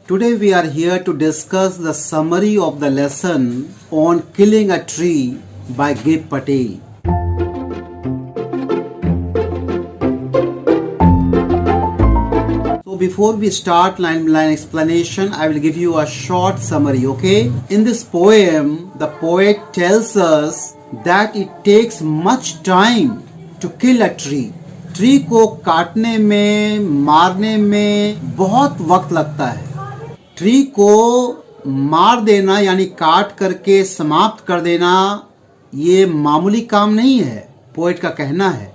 Today we are here to discuss the summary of the lesson on killing a tree by Gib Patel. So before we start line explanation, I will give you a short summary, okay? In this poem, the poet tells us that it takes much time to kill a tree. Tree को काटने में, मारने में बहुत वक्त लगता है. Tree को मार देना यानी काट करके समाप्त कर देना ये मामूली काम नहीं है. पोएट का कहना है,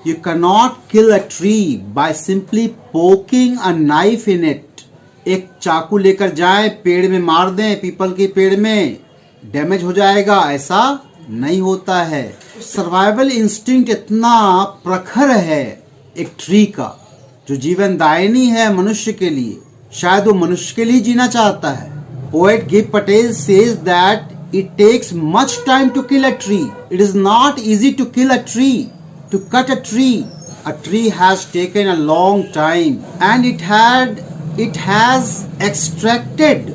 you can not kill a tree by simply poking a knife in it. एक चाकू लेकर जाएं, पेड़ में मार दें, पीपल के पेड़ में, डैमेज हो जाएगा, ऐसा नहीं होता है. सर्वाइवल इंस्टिंक्ट इतना प्रखर है एक ट्री का, जो जीवनदायिनी है मनुष्य के लिए. शायद वो मनुष्य के लिए जीना चाहता है. पोएट गिब Patel says that it takes much time to kill a tree. It is not easy to kill a tree, to cut a tree. A tree has taken a long time and it has extracted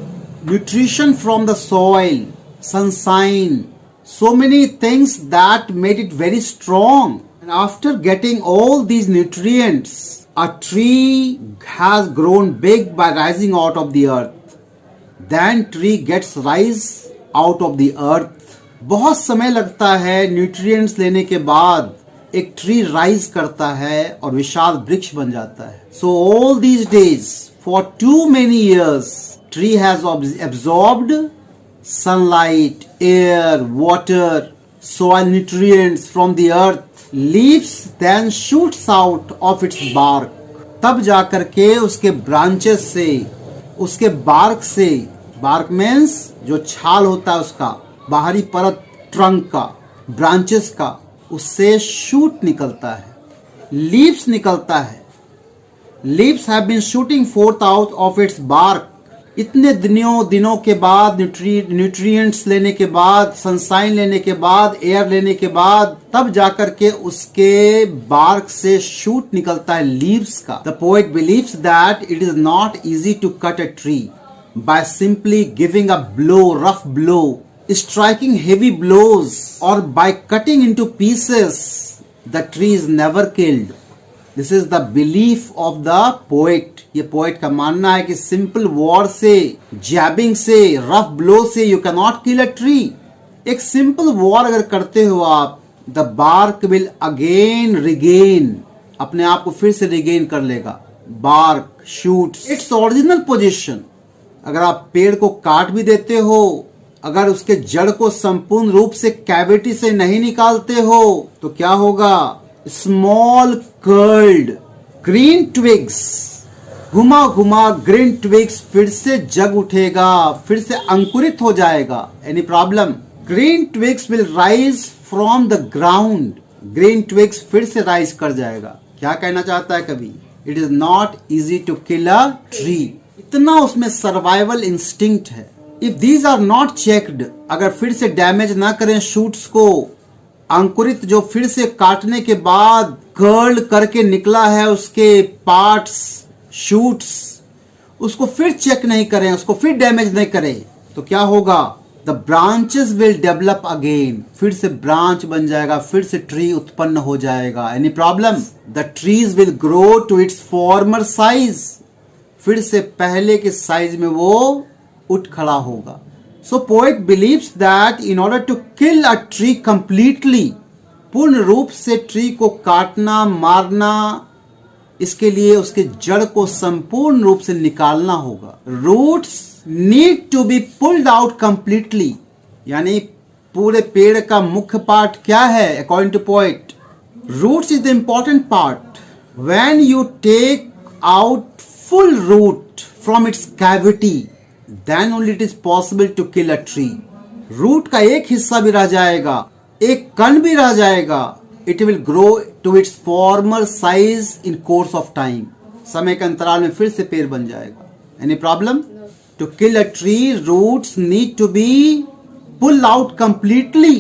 nutrition from the soil, sunshine, so many things that made it very strong. And after getting all these nutrients, a tree has grown big by rising out of the earth. Then tree gets rise out of the earth. बहुत समय लगता है nutrients लेने के बाद एक tree rise करता है और विशाल वृक्ष बन जाता है. So all these days, for too many years, tree has absorbed sunlight, air, water, soil nutrients from the earth. Leaves then shoots out of its bark. तब जाकर के उसके ब्रांचेस से, उसके बार्क से, बार्क मीन्स जो छाल होता है उसका, बाहरी परत, ट्रंक का, ब्रांचेस का, उससे शूट निकलता है, लीव्स निकलता है. Leaves have been shooting forth out of its bark. इतने दिनों के बाद, न्यूट्रिएंट्स लेने के बाद, सनशाइन लेने के बाद, एयर लेने के बाद, तब जाकर के उसके बार्क से शूट निकलता है, लीव्स का. The poet believes that it is not easy to cut a tree by simply giving a blow, rough blow, striking heavy blows, और by cutting into pieces the tree is never killed. This is the belief of the poet. ये poet का मानना है कि simple वॉर से, jabbing से, rough blow से you can not kill a tree. एक सिंपल वॉर अगर करते हो आप, the bark will again regain, अपने आप को फिर से रिगेन कर लेगा. Bark, shoots, its original position. अगर आप पेड़ को काट भी देते हो, अगर उसके जड़ को संपूर्ण रूप से कैविटी से नहीं निकालते हो, तो क्या होगा? स्मॉल कर्ल्ड ग्रीन ट्विग्स, घुमा घुमा ग्रीन ट्विग्स फिर से जग उठेगा, फिर से अंकुरित हो जाएगा. Any problem? Green twigs will rise from the ground. Green twigs फिर से राइज कर जाएगा. क्या कहना चाहता है कवि? It is not easy to kill a tree. इतना उसमें सर्वाइवल इंस्टिंक्ट है. If these are not checked, अगर फिर से डैमेज ना करें शूट्स को, अंकुरित जो फिर से काटने के बाद कर्ल करके निकला है उसके पार्ट्स, शूट्स, उसको फिर चेक नहीं करें, उसको फिर डैमेज नहीं करें, तो क्या होगा? The branches will develop again. फिर से ब्रांच बन जाएगा, फिर से ट्री उत्पन्न हो जाएगा. Any problem? The trees will grow to its former size. फिर से पहले के साइज में वो उठ खड़ा होगा. So poet believes that in order to kill a tree completely, पूर्ण रूप से ट्री को काटना, मारना, इसके लिए उसके जड़ को संपूर्ण रूप से निकालना होगा. Roots need to be pulled out completely. यानी पूरे पेड़ का मुख्य पार्ट क्या है? According to poet, roots is the important part. When you take out full root from its cavity, then only it is possible to kill a tree. Root का एक हिस्सा भी रह जाएगा, एक कण भी रह जाएगा. It will grow to its former size in course of time. समय के अंतराल में फिर से पेड़ बन जाएगा. Any problem? To kill a tree, roots need to be pulled out completely.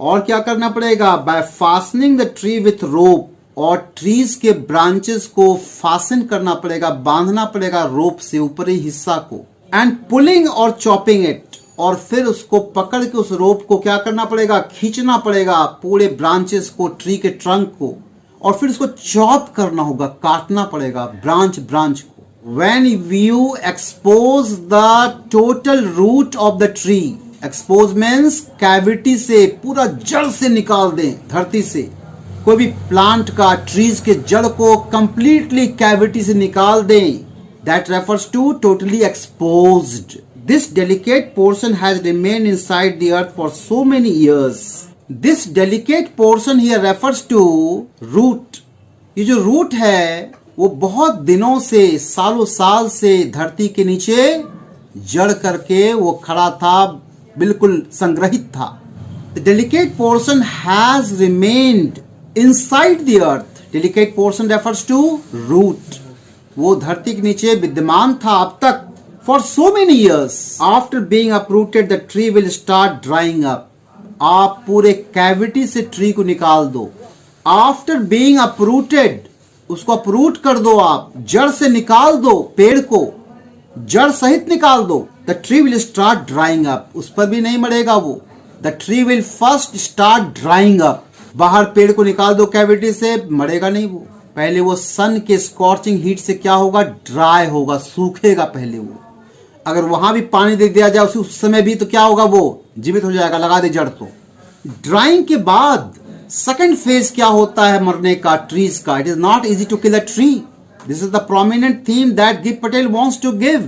और क्या करना पड़ेगा? By fastening the tree with rope और ट्रीज के ब्रांचेस को फासन करना पड़ेगा, बांधना पड़ेगा रोप से ऊपरी हिस्सा को, एंड पुलिंग और चॉपिंग इट, और फिर उसको पकड़ के उस रोप को क्या करना पड़ेगा, खींचना पड़ेगा पूरे ब्रांचेस को, ट्री के ट्रंक को, और फिर उसको चॉप करना होगा, काटना पड़ेगा ब्रांच को. When you expose the total root of the tree, expose means cavity से, पूरा जड़ से निकाल दें, धरती से. कोई भी प्लांट का, ट्रीज के जड़ को कंप्लीटली कैविटी से निकाल दें, that refers to totally exposed. This delicate portion has remained inside the earth for so many years. This delicate portion here refers to root. ये जो रूट है वो बहुत दिनों से, सालों साल से धरती के नीचे जड़ करके वो खड़ा था, बिल्कुल संग्रहित था. The delicate portion has remained inside the earth. Delicate portion refers to root. वो धरती के नीचे विद्यमान था अब तक, for so many years. After being uprooted, the tree will start drying up. आप पूरे कैविटी से ट्री को निकाल दो. After being uprooted, उसको अपरूट कर दो, आप जड़ से निकाल दो, पेड़ को जड़ सहित निकाल दो. The tree will start drawing up. उस पर भी नहीं मरेगा वो. The tree will first start drawing up. बाहर पेड़ को निकाल दो कैविटी से, मरेगा नहीं वो. पहले वो सन के स्कॉर्चिंग हीट से क्या होगा, ड्राई होगा, सूखेगा पहले वो. अगर वहां भी पानी दे दिया जाए उस समय भी, तो क्या होगा, वो जीवित हो जाएगा, लगा दे जड़ तो. ड्राइंग के बाद सेकंड फेज क्या होता है मरने का, ट्रीज का. It is not easy to kill a tree. This is the prominent theme that गिप Patel wants to give,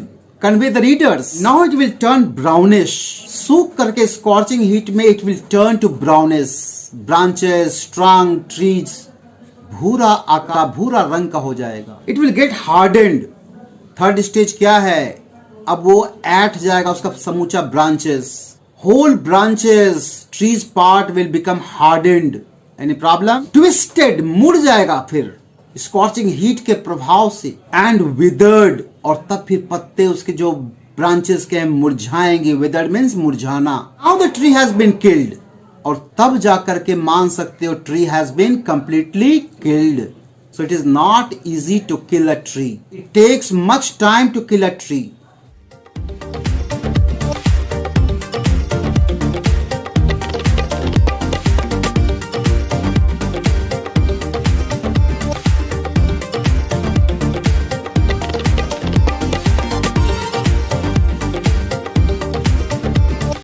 convey the readers. Now it will turn brownish. सूख करके स्कॉर्चिंग हीट में it will turn to brownish. Branches, trunk, trees भूरा आका, भूरा रंग का हो जाएगा. It will get hardened. Third stage क्या है, अब वो ऐठ जाएगा उसका समूचा branches. Whole branches, trees part will become hardened. Any problem, twisted, मुड़ जाएगा फिर स्कॉर्चिंग हीट के प्रभाव से. एंड विदर्ड, और तब फिर पत्ते उसके जो ब्रांचेस के मुरझाएंगे. विदर्ड मीन्स मुरझाना. Now the tree has been killed, और तब जाकर के मान सकते हो tree has been completely killed. So it is not easy to kill a tree. It takes much time to kill a tree.